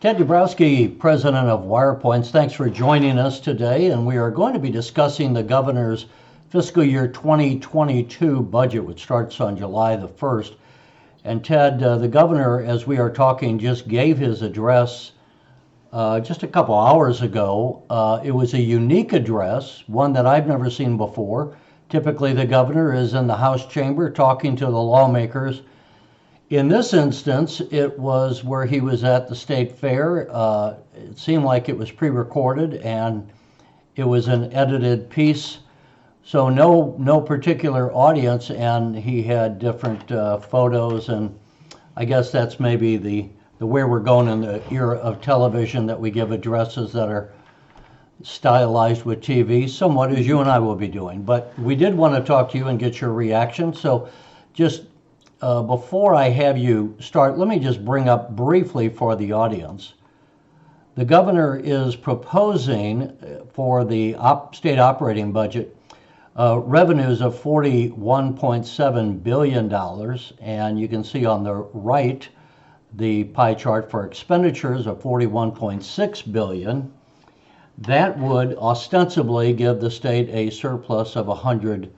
Ted Dabrowski, president of Wirepoints, thanks for joining us today. And we are going to be discussing the governor's fiscal year 2022 budget, which starts on July the 1st. And Ted, the governor, as we are talking, just gave his address just a couple hours ago. It was a unique address, one that I've never seen before. Typically, the governor is in the House chamber talking to the lawmakers. In this instance, it was where he was at the state fair. It seemed like it was pre-recorded and it was an edited piece. So no particular audience, and he had different photos, and I guess that's maybe the where we're going in the era of television, that we give addresses that are stylized with TV, somewhat as you and I will be doing. But we did want to talk to you and get your reaction. So just before I have you start, let me just bring up briefly for the audience. The governor is proposing for the state operating budget revenues of $41.7 billion, and you can see on the right the pie chart for expenditures of $41.6 billion. That would ostensibly give the state a surplus of $100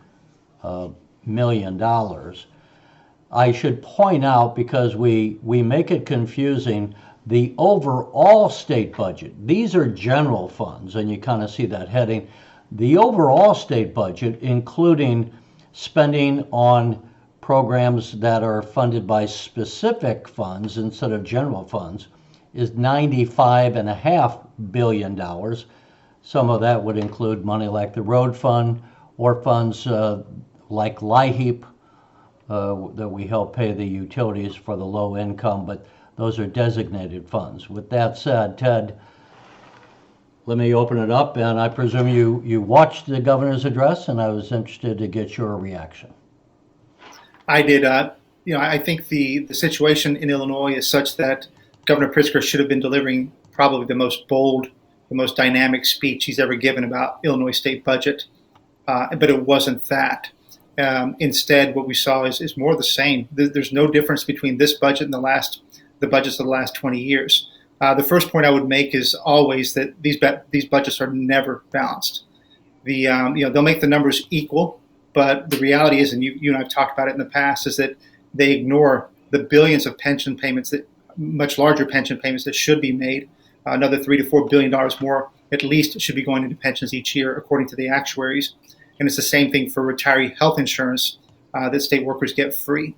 million. I should point out, because we make it confusing, the overall state budget, these are general funds, and you kind of see that heading. The overall state budget, including spending on programs that are funded by specific funds instead of general funds, is $95.5 billion. Some of that would include money like the road fund or funds like LIHEAP, that we help pay the utilities for the low income, but those are designated funds. With that said, Ted, let me open it up, and I presume you watched the governor's address, and I was interested to get your reaction. I did. I think the situation in Illinois is such that Governor Pritzker should have been delivering probably the most bold, the most dynamic speech he's ever given about Illinois state budget, but it wasn't that. Instead, what we saw is more of the same. There's no difference between this budget and the budgets of the last 20 years. The first point I would make is always that these budgets are never balanced. They'll make the numbers equal, but the reality is, and you and I've talked about it in the past, is that they ignore the billions of pension payments, that much larger pension payments that should be made. Another $3 to $4 billion more at least should be going into pensions each year, according to the actuaries. And it's the same thing for retiree health insurance that state workers get free.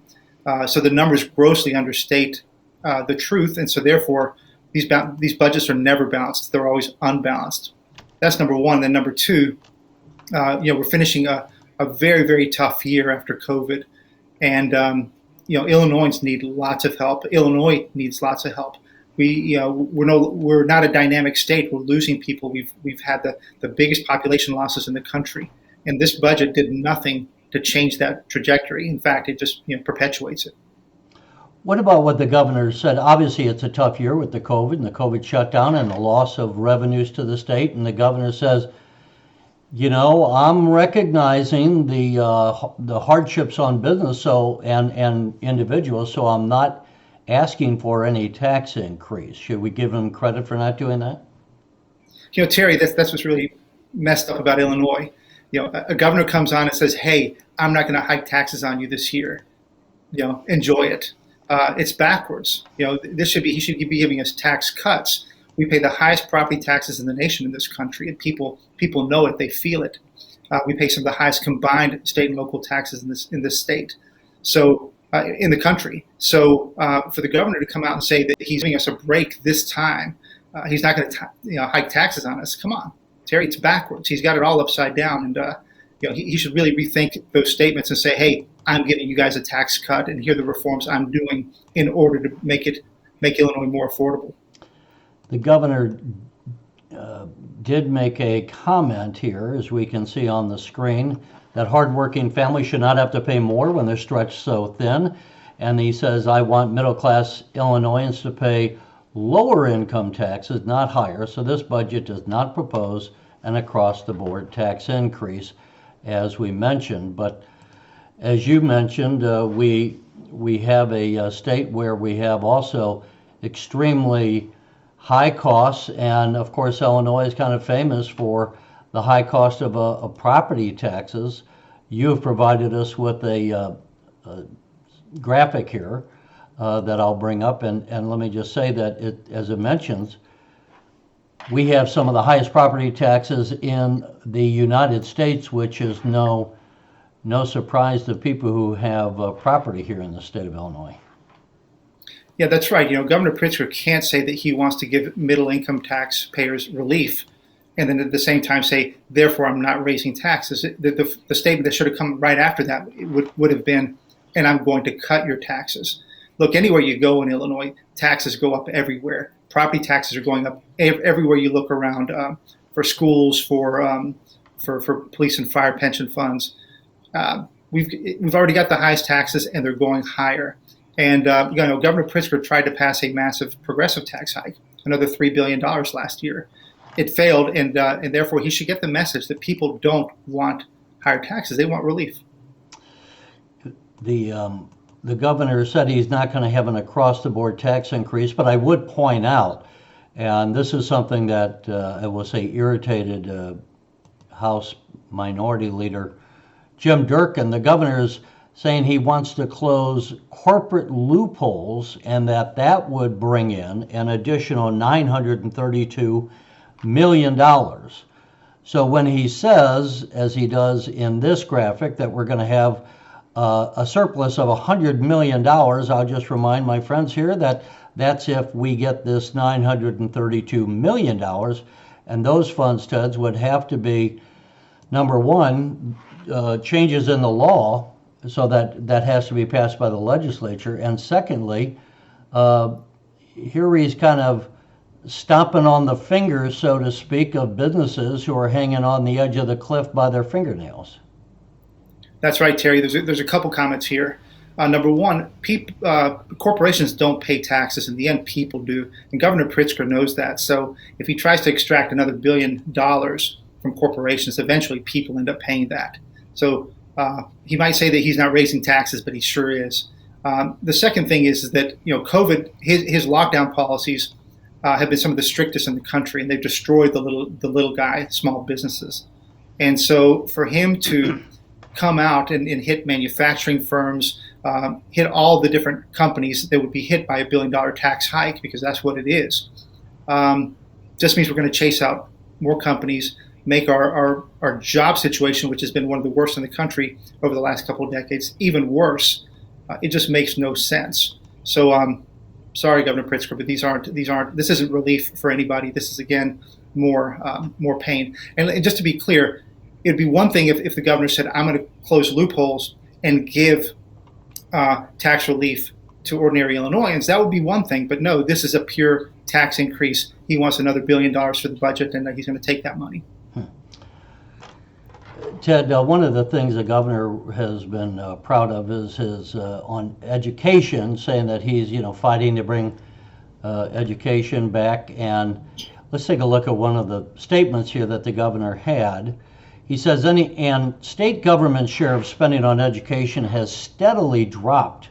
So the numbers grossly understate the truth, and so therefore these budgets are never balanced. They're always unbalanced. That's number one. Then number two, we're finishing a very, very tough year after COVID, and Illinoisans need lots of help. Illinois needs lots of help. We're not a dynamic state. We're losing people. We've had the biggest population losses in the country. And this budget did nothing to change that trajectory. In fact, it just perpetuates it. What about what the governor said? Obviously, it's a tough year with the COVID and the COVID shutdown and the loss of revenues to the state. And the governor says, I'm recognizing the hardships on business and individuals, so I'm not asking for any tax increase. Should we give him credit for not doing that? Terry, that's what's really messed up about Illinois. A governor comes on and says, "Hey, I'm not going to hike taxes on you this year. Enjoy it." It's backwards. He should be giving us tax cuts. We pay the highest property taxes in the nation in this country, and people know it. They feel it. We pay some of the highest combined state and local taxes in this state. So in the country. So for the governor to come out and say that he's giving us a break this time, he's not going to hike taxes on us. Come on. Terry, it's backwards. He's got it all upside down, and he should really rethink those statements and say, "Hey, I'm giving you guys a tax cut, and here are the reforms I'm doing in order to make Illinois more affordable." The governor did make a comment here, as we can see on the screen, that hardworking families should not have to pay more when they're stretched so thin. And he says, "I want middle-class Illinoisans to pay lower income taxes, not higher." So this budget does not propose an across-the-board tax increase, as we mentioned. But as you mentioned, we have a state where we have also extremely high costs, and of course Illinois is kind of famous for the high cost of property taxes. You have provided us with a graphic here that I'll bring up, and let me just say that as it mentions, we have some of the highest property taxes in the United States, which is no surprise to people who have property here in the state of Illinois. Yeah, that's right. Governor Pritzker can't say that he wants to give middle income taxpayers relief and then at the same time say, therefore, I'm not raising taxes. The statement that should have come right after that would have been, and I'm going to cut your taxes. Look, anywhere you go in Illinois, taxes go up everywhere. Property taxes are going up everywhere you look around, for schools, for police and fire pension funds. We've already got the highest taxes, and they're going higher. And Governor Pritzker tried to pass a massive progressive tax hike, another $3 billion last year. It failed, and therefore he should get the message that people don't want higher taxes; they want relief. The governor said he's not going to have an across-the-board tax increase, but I would point out, and this is something that I will say irritated House Minority Leader Jim Durkin. The governor's saying he wants to close corporate loopholes and that would bring in an additional $932 million. So when he says, as he does in this graphic, that we're going to have a surplus of $100 million, I'll just remind my friends here that that's if we get this $932 million, and those funds, Ted, would have to be, number one, changes in the law, so that has to be passed by the legislature. And secondly, here he's kind of stomping on the fingers, so to speak, of businesses who are hanging on the edge of the cliff by their fingernails. That's right, Terry. There's a couple comments here. Number one, corporations don't pay taxes. In the end, people do. And Governor Pritzker knows that. So if he tries to extract another $1 billion from corporations, eventually people end up paying that. So he might say that he's not raising taxes, but he sure is. The second thing is that COVID, his lockdown policies have been some of the strictest in the country, and they've destroyed the little guy, small businesses. And so for him to come out and hit manufacturing firms, hit all the different companies that would be hit by a $1 billion tax hike, because that's what it is, just means we're going to chase out more companies, make our job situation, which has been one of the worst in the country over the last couple of decades, even worse. It just makes no sense. So sorry, Governor Pritzker, but this isn't relief for anybody. This is, again, more pain. And just to be clear, it'd be one thing if the governor said, I'm going to close loopholes and give tax relief to ordinary Illinoisans. That would be one thing. But no, this is a pure tax increase. He wants another $1 billion for the budget, and he's going to take that money. Ted, one of the things the governor has been proud of is his on education, saying that he's fighting to bring education back. And let's take a look at one of the statements here that the governor had. He says, and state government's share of spending on education has steadily dropped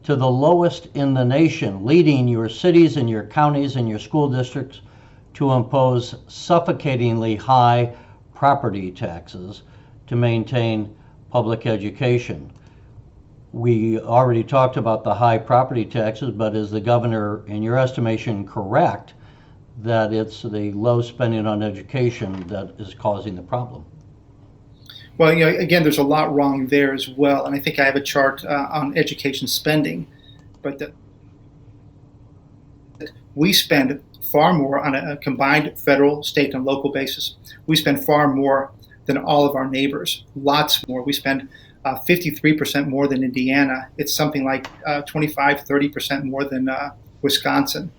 to the lowest in the nation, leading your cities and your counties and your school districts to impose suffocatingly high property taxes to maintain public education. We already talked about the high property taxes, but is the governor, in your estimation, correct that it's the low spending on education that is causing the problem? Well, again, there's a lot wrong there as well, and I think I have a chart on education spending, but we spend far more on a combined federal, state, and local basis. We spend far more than all of our neighbors, lots more. We spend 53% more than Indiana. It's something like 25, 30% more than Wisconsin.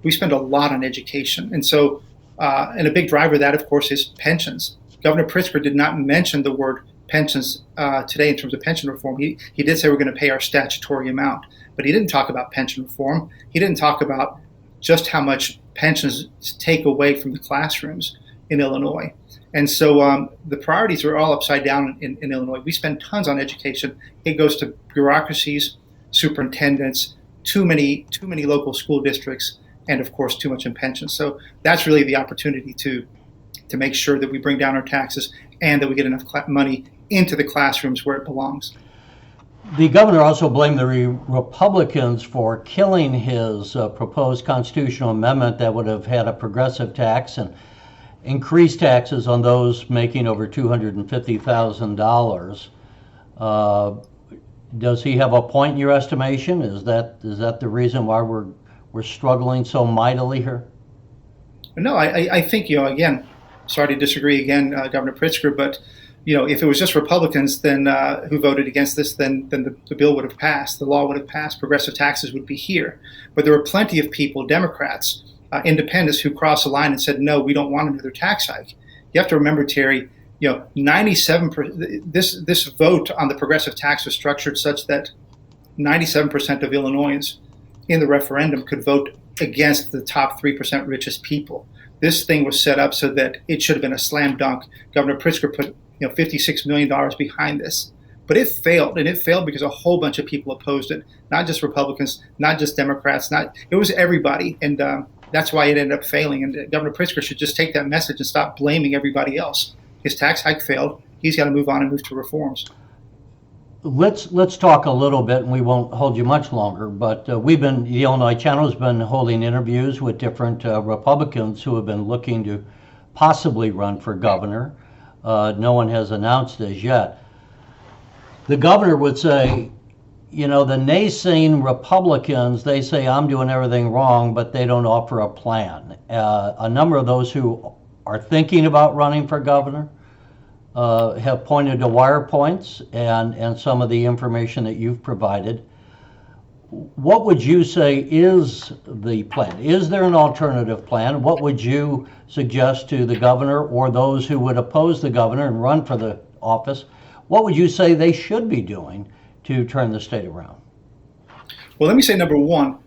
We spend a lot on education. And so, and a big driver of that, of course, is pensions. Governor Pritzker did not mention the word pensions today in terms of pension reform. He did say we're going to pay our statutory amount, but he didn't talk about pension reform. He didn't talk about just how much pensions take away from the classrooms in Illinois. And so the priorities are all upside down in Illinois. We spend tons on education. It goes to bureaucracies, superintendents, too many local school districts, and of course too much in pensions. So that's really the opportunity to make sure that we bring down our taxes and that we get enough money into the classrooms where it belongs. The governor also blamed the Republicans for killing his proposed constitutional amendment that would have had a progressive tax and increased taxes on those making over $250,000. Does he have a point in your estimation? Is that the reason why we're struggling so mightily here? No, I think, again, sorry to disagree again, Governor Pritzker, but if it was just Republicans then who voted against this, then the bill would have passed, the law would have passed, progressive taxes would be here. But there were plenty of people, Democrats, independents, who crossed the line and said, no, we don't want another tax hike. You have to remember, Terry, 97%. This vote on the progressive tax was structured such that 97% of Illinoisans in the referendum could vote against the top 3% richest people. This thing was set up so that it should have been a slam dunk. Governor Pritzker put $56 million behind this. But it failed, and it failed because a whole bunch of people opposed it, not just Republicans, not just Democrats, it was everybody, and that's why it ended up failing. And Governor Pritzker should just take that message and stop blaming everybody else. His tax hike failed. He's got to move on and move to reforms. Let's talk a little bit, and we won't hold you much longer, but the Illinois Channel has been holding interviews with different Republicans who have been looking to possibly run for governor. No one has announced as yet. The governor would say, the naysaying Republicans, they say I'm doing everything wrong, but they don't offer a plan. A number of those who are thinking about running for governor have pointed to Wirepoints and some of the information that you've provided. What would you say is the plan? Is there an alternative plan? What would you suggest to the governor or those who would oppose the governor and run for the office? What would you say they should be doing to turn the state around? Well, let me say number one,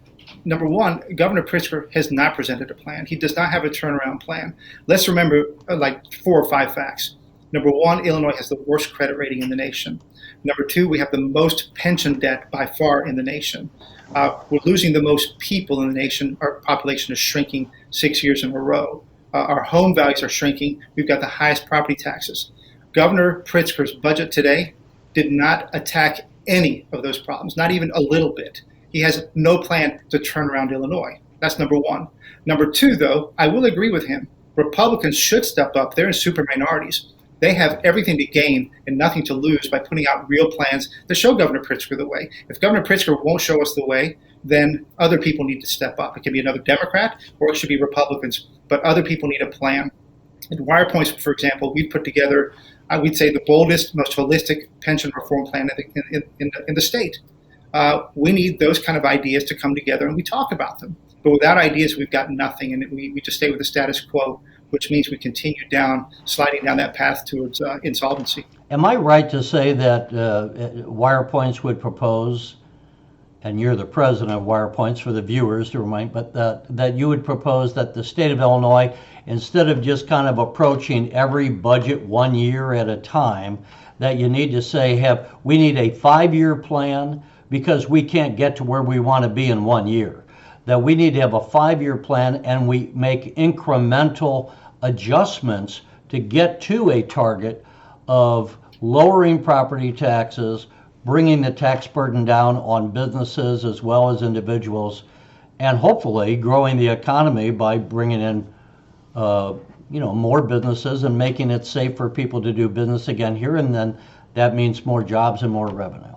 Governor Pritzker has not presented a plan. He does not have a turnaround plan. Let's remember like 4 or 5 facts. Number one, Illinois has the worst credit rating in the nation. Number two, we have the most pension debt by far in the nation. We're losing the most people in the nation. Our population is shrinking 6 years in a row. Our home values are shrinking. We've got the highest property taxes. Governor Pritzker's budget today did not attack any of those problems, not even a little bit. He has no plan to turn around Illinois. That's number one. Number two, though, I will agree with him. Republicans should step up. They're in super minorities. They have everything to gain and nothing to lose by putting out real plans to show Governor Pritzker the way. If Governor Pritzker won't show us the way, then other people need to step up. It can be another Democrat or it should be Republicans, but other people need a plan. In Wirepoints, for example, we put together, I would say, the boldest, most holistic pension reform plan in the state. We need those kind of ideas to come together and we talk about them. But without ideas, we've got nothing, and we just stay with the status quo, which means we continue sliding down that path towards insolvency. Am I right to say that Wirepoints would propose, and you're the president of Wirepoints for the viewers to remind, but that you would propose that the state of Illinois, instead of just kind of approaching every budget 1 year at a time, that you need to say, we need a 5-year plan because we can't get to where we want to be in 1 year. That we need to have a 5-year plan and we make incremental adjustments to get to a target of lowering property taxes, bringing the tax burden down on businesses as well as individuals, and hopefully growing the economy by bringing in more businesses and making it safe for people to do business again here, and then that means more jobs and more revenue.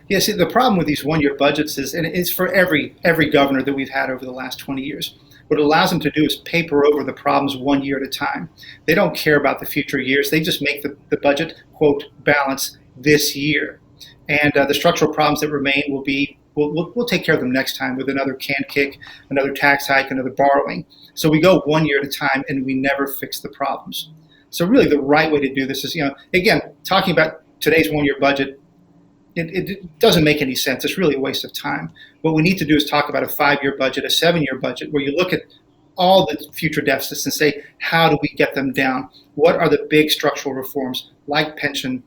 Yeah, see, the problem with these 1-year budgets is, and it's for every governor that we've had over the last 20 years, what it allows them to do is paper over the problems 1 year at a time. They don't care about the future years. They just make the budget, quote, balance this year. And the structural problems that remain will be, we'll take care of them next time with another can kick, another tax hike, another borrowing. So we go 1 year at a time and we never fix the problems. So really the right way to do this is, again, talking about today's 1-year budget, it doesn't make any sense. It's really a waste of time. What we need to do is talk about a 5-year budget, a 7-year budget, where you look at all the future deficits and say, how do we get them down? What are the big structural reforms like pension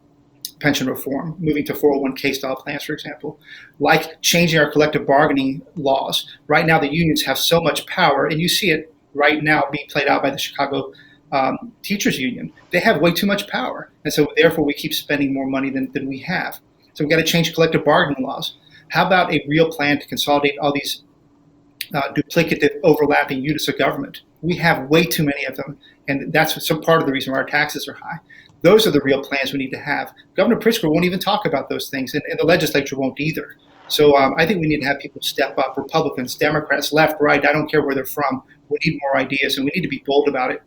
pension reform, moving to 401k style plans, for example, like changing our collective bargaining laws. Right now, the unions have so much power, and you see it right now being played out by the Chicago teachers union. They have way too much power, and so therefore we keep spending more money than we have. So we've got to change collective bargaining laws. How about a real plan to consolidate all these duplicative, overlapping units of government? We have way too many of them, and that's some part of the reason why our taxes are high. Those are the real plans we need to have. Governor Pritzker won't even talk about those things, and the legislature won't either. So I think we need to have people step up, Republicans, Democrats, left, right, I don't care where they're from. We need more ideas, and we need to be bold about it.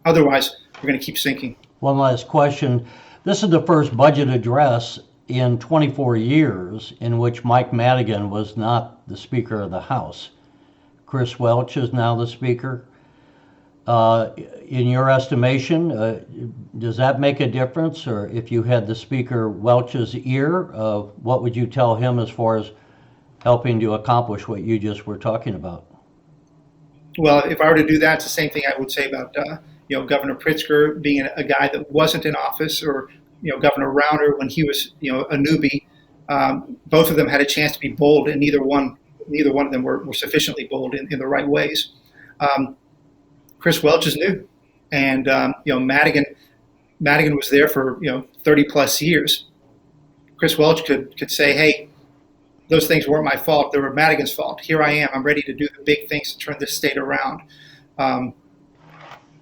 Otherwise, we're going to keep sinking. One last question. This is the first budget address in 24 years in which Mike Madigan was not the Speaker of the House. Chris Welch is now the Speaker. In your estimation, does that make a difference? Or if you had the Speaker Welch's ear, what would you tell him as far as helping to accomplish what you just were talking about? Well, if I were to do that, it's the same thing I would say about Governor Pritzker being a guy that wasn't in office, or Governor Rauner when he was a newbie. Both of them had a chance to be bold, and neither one of them were sufficiently bold in the right ways. Chris Welch is new, and Madigan was there for 30 plus years. Chris Welch could say, hey, those things weren't my fault, they were Madigan's fault. Here I am, I'm ready to do the big things to turn this state around.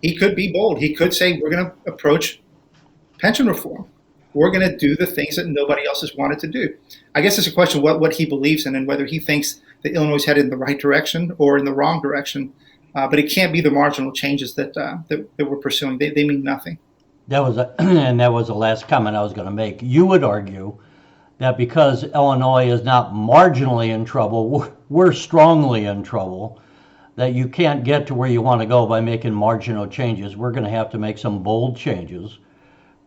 He could be bold. He could say, we're going to approach pension reform. We're going to do the things that nobody else has wanted to do. I guess it's a question what he believes in, and whether he thinks that Illinois is headed in the right direction or in the wrong direction. But it can't be the marginal changes that we're pursuing. They mean nothing. That was the last comment I was going to make. You would argue that because Illinois is not marginally in trouble, we're strongly in trouble, that you can't get to where you want to go by making marginal changes. We're going to have to make some bold changes,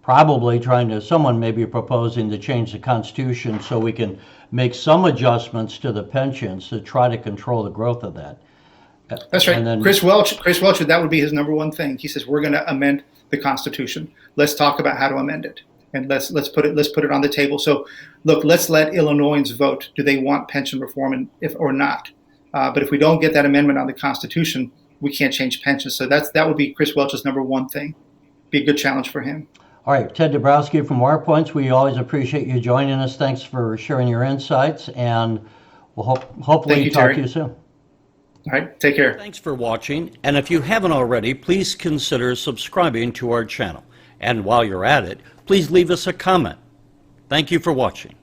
probably someone may be proposing to change the Constitution so we can make some adjustments to the pensions to try to control the growth of that. That's right. Then, Chris Welch, that would be his number one thing. He says, we're going to amend the Constitution. Let's talk about how to amend it. And let's put it on the table. So look, let's let Illinoisans vote. Do they want pension reform or not? But if we don't get that amendment on the Constitution, we can't change pensions. So that would be Chris Welch's number one thing. Be a good challenge for him. All right, Ted Dabrowski from Wirepoints, we always appreciate you joining us. Thanks for sharing your insights, and we'll hopefully talk to you soon. All right, take care. Thanks for watching, and if you haven't already, please consider subscribing to our channel. And while you're at it, please leave us a comment. Thank you for watching.